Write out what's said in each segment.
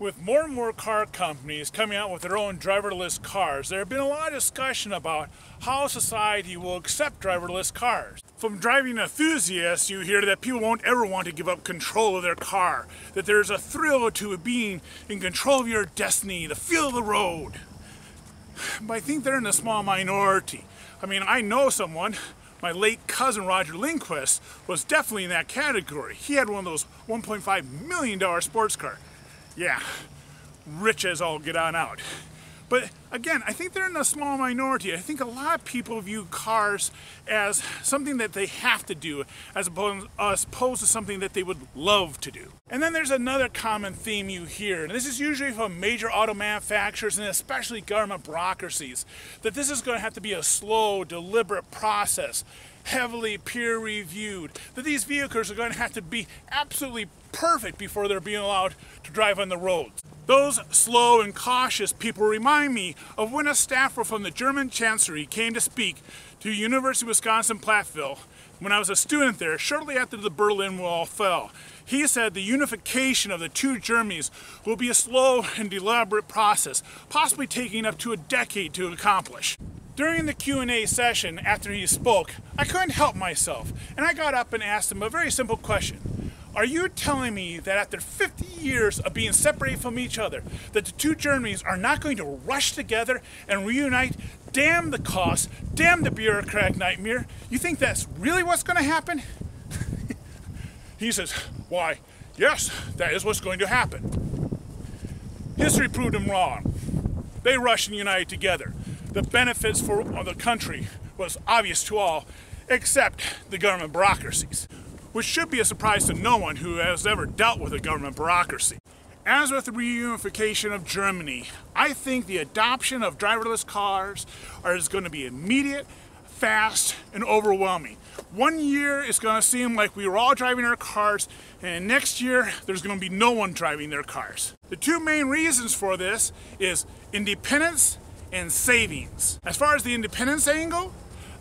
With more and more car companies coming out with their own driverless cars, there have been a lot of discussion about how society will accept driverless cars. From driving enthusiasts, you hear that people won't ever want to give up control of their car, that there's a thrill to being in control of your destiny, the feel of the road. But I think they're in a small minority. I mean, I know someone. My late cousin Roger Lindquist was definitely in that category. He had one of those $1.5 million sports cars. Yeah, rich as all get on out. But again, I think they're in a small minority. I think a lot of people view cars as something that they have to do as opposed to something that they would love to do. And then there's another common theme you hear, and this is usually from major auto manufacturers and especially government bureaucracies, that this is going to have to be a slow, deliberate process, heavily peer-reviewed, that these vehicles are going to have to be absolutely perfect before they're being allowed to drive on the roads. Those slow and cautious people remind me of when a staffer from the German Chancellery came to speak to University of Wisconsin-Platteville when I was a student there shortly after the Berlin Wall fell. He said the unification of the two Germanys will be a slow and deliberate process, possibly taking up to a decade to accomplish. During the Q&A session after he spoke, I couldn't help myself, and I got up and asked him a very simple question. Are you telling me that after 50 years of being separated from each other, that the two Germanys are not going to rush together and reunite? Damn the cost, damn the bureaucratic nightmare. You think that's really what's going to happen? He says, why, yes, that is what's going to happen. History proved him wrong. They rushed and united together. The benefits for the country was obvious to all, except the government bureaucracies, which should be a surprise to no one who has ever dealt with a government bureaucracy. As with the reunification of Germany, I think the adoption of driverless cars is going to be immediate, fast, and overwhelming. 1 year it's going to seem like we were all driving our cars, and next year there's going to be no one driving their cars. The two main reasons for this is independence and savings. As far as the independence angle,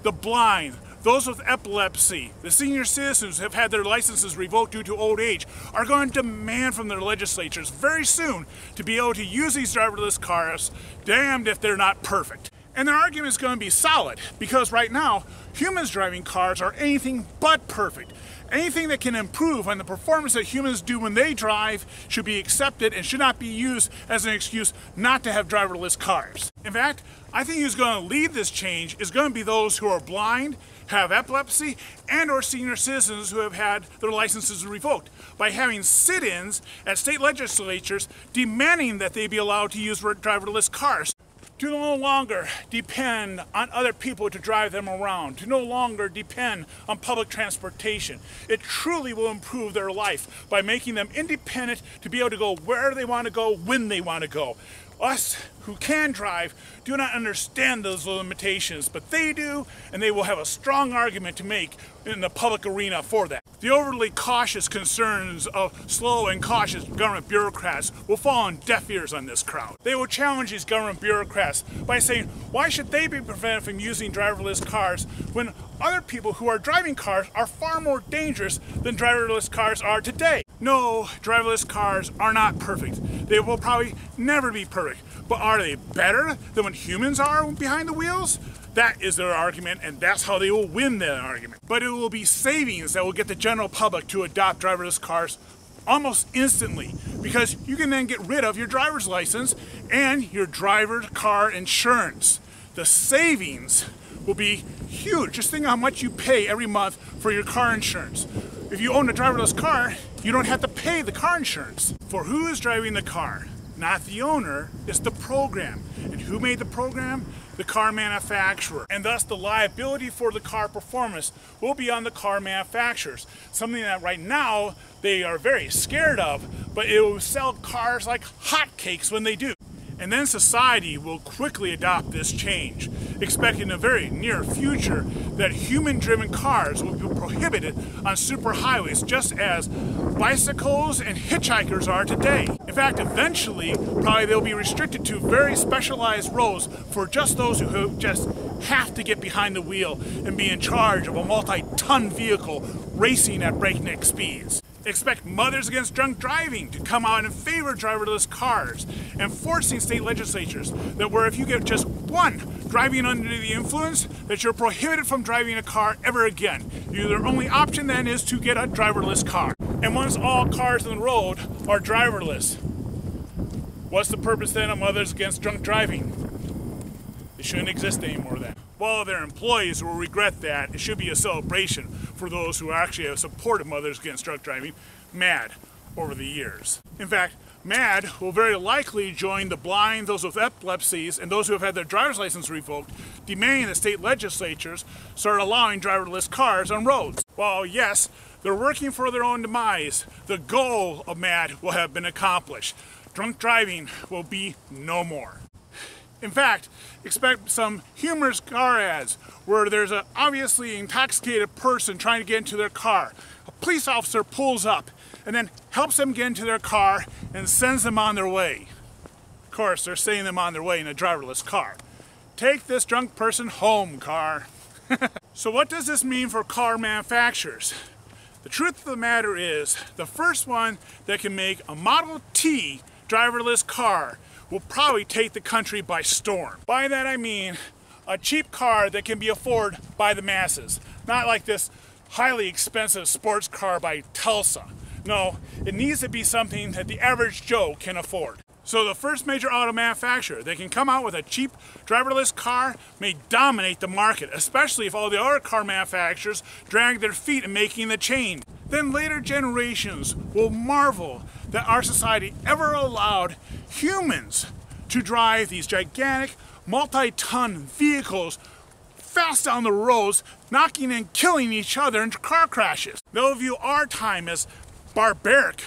the blind, those with epilepsy, the senior citizens who have had their licenses revoked due to old age are going to demand from their legislatures very soon to be able to use these driverless cars, damned if they're not perfect. And their argument is going to be solid, because right now, humans driving cars are anything but perfect. Anything that can improve on the performance that humans do when they drive should be accepted and should not be used as an excuse not to have driverless cars. In fact, I think who's going to lead this change is going to be those who are blind, have epilepsy, and or senior citizens who have had their licenses revoked, by having sit-ins at state legislatures demanding that they be allowed to use driverless cars, to no longer depend on other people to drive them around, to no longer depend on public transportation. It truly will improve their life by making them independent to be able to go where they want to go, when they want to go. Us who can drive do not understand those limitations, but they do, and they will have a strong argument to make in the public arena for that. The overly cautious concerns of slow and cautious government bureaucrats will fall on deaf ears on this crowd. They will challenge these government bureaucrats by saying, why should they be prevented from using driverless cars when other people who are driving cars are far more dangerous than driverless cars are today? No, driverless cars are not perfect. They will probably never be perfect. But are they better than when humans are behind the wheels? That is their argument, and that's how they will win that argument. But it will be savings that will get the general public to adopt driverless cars almost instantly, because you can then get rid of your driver's license and your driver's car insurance. The savings will be huge. Just think how much you pay every month for your car insurance. If you own a driverless car, you don't have to pay the car insurance. For who is driving the car? Not the owner, it's the program. And who made the program? The car manufacturer. And thus the liability for the car performance will be on the car manufacturers. Something that right now they are very scared of, but it will sell cars like hotcakes when they do. And then society will quickly adopt this change, expecting in a very near future that human-driven cars will be prohibited on superhighways, just as bicycles and hitchhikers are today. In fact, eventually, probably they'll be restricted to very specialized roads for just those who just have to get behind the wheel and be in charge of a multi-ton vehicle racing at breakneck speeds. Expect Mothers Against Drunk Driving to come out and favor driverless cars, and forcing state legislatures that where if you get just one driving under the influence, that you're prohibited from driving a car ever again. Your only option then is to get a driverless car. And once all cars on the road are driverless, what's the purpose then of Mothers Against Drunk Driving? It shouldn't exist anymore then. While their employees will regret that, it should be a celebration for those who actually have supported Mothers Against Drunk Driving, MAD, over the years. In fact, MAD will very likely join the blind, those with epilepsies, and those who have had their driver's license revoked, demanding that state legislatures start allowing driverless cars on roads. While yes, they're working for their own demise, the goal of MAD will have been accomplished. Drunk driving will be no more. In fact, expect some humorous car ads where there's an obviously intoxicated person trying to get into their car. A police officer pulls up and then helps them get into their car and sends them on their way. Of course, they're sending them on their way in a driverless car. Take this drunk person home, car. So what does this mean for car manufacturers? The truth of the matter is, the first one that can make a Model T driverless car will probably take the country by storm. By that I mean a cheap car that can be afforded by the masses. Not like this highly expensive sports car by Tulsa. No, it needs to be something that the average Joe can afford. So the first major auto manufacturer that can come out with a cheap driverless car may dominate the market, especially if all the other car manufacturers drag their feet in making the change. Then later generations will marvel that our society ever allowed humans to drive these gigantic multi-ton vehicles fast down the roads, knocking and killing each other in car crashes. They'll view our time as barbaric,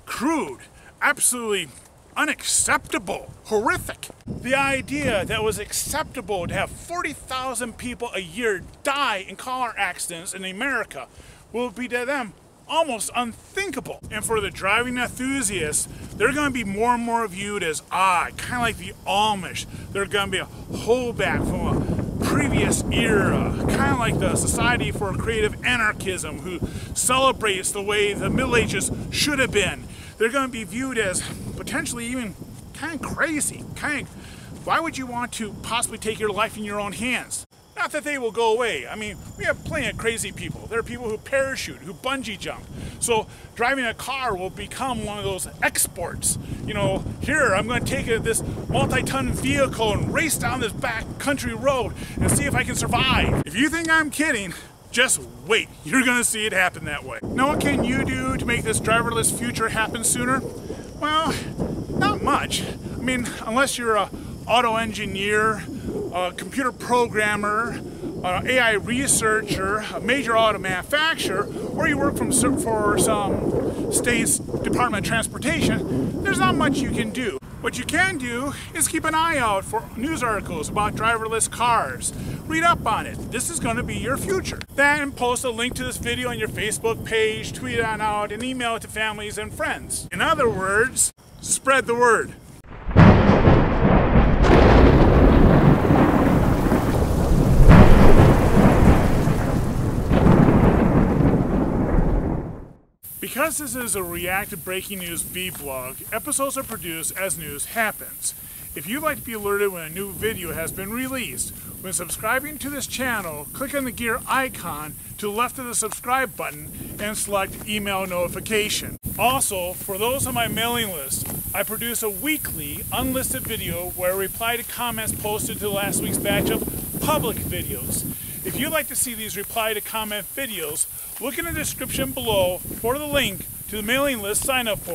crude, absolutely unacceptable, horrific. The idea that it was acceptable to have 40,000 people a year die in car accidents in America will be to them almost unthinkable. And for the driving enthusiasts, they're going to be more and more viewed as kind of like the Amish. They're going to be a holdback from a previous era, kind of like the Society for Creative Anarchism, who celebrates the way the Middle Ages should have been. They're going to be viewed as potentially even kind of crazy. Why would you want to possibly take your life in your own hands? Not that they will go away. I mean, we have plenty of crazy people. There are people who parachute, who bungee jump. So driving a car will become one of those exports. You know, here I'm going to take this multi-ton vehicle and race down this back country road and see if I can survive. If you think I'm kidding, just wait. You're going to see it happen that way. Now, what can you do to make this driverless future happen sooner? Well, not much. I mean, unless you're an auto engineer, a computer programmer, an AI researcher, a major auto manufacturer, or you work for some state's Department of Transportation, there's not much you can do. What you can do is keep an eye out for news articles about driverless cars. Read up on it. This is going to be your future. Then post a link to this video on your Facebook page, tweet it on out, and email it to families and friends. In other words, spread the word. Because this is a reactive breaking news vlog, episodes are produced as news happens. If you'd like to be alerted when a new video has been released, when subscribing to this channel, click on the gear icon to the left of the subscribe button and select email notification. Also, for those on my mailing list, I produce a weekly unlisted video where I reply to comments posted to last week's batch of public videos. If you'd like to see these reply to comment videos, look in the description below for the link to the mailing list sign up form.